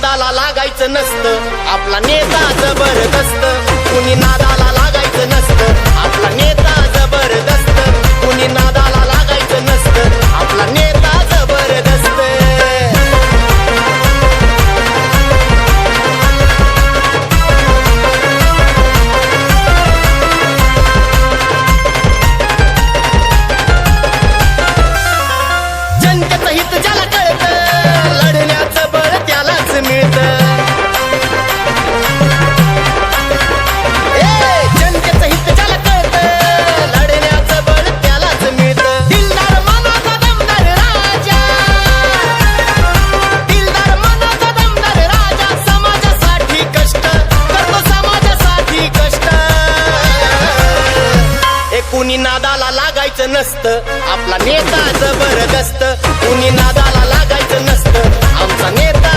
नादाला लागायचं नसतं आपला नेता जबरदस्त कुणी नादाला लागायचं नसतं आपला नेता जबरदस्त कुणी नादाला लागायचं नसतं आपला नेता जबरदस्त जनतेचं हित ज्याला कळतं लढण्याचं बळ त्यालाच मिळतं जनतेचं हित ज्याला कळतं लढण्याचं बळ त्यालाच मिळतं दिलदार मनाचा दमदार राजा दिलदार मनाचा दमदार राजा समाजासाठी कष्ट करतो समाजासाठी कष्ट कुणी नादाला लागायचं नसतं आपला नेता जबरदस्त कुणी नादाला लागायचं नसतं आमचा नेता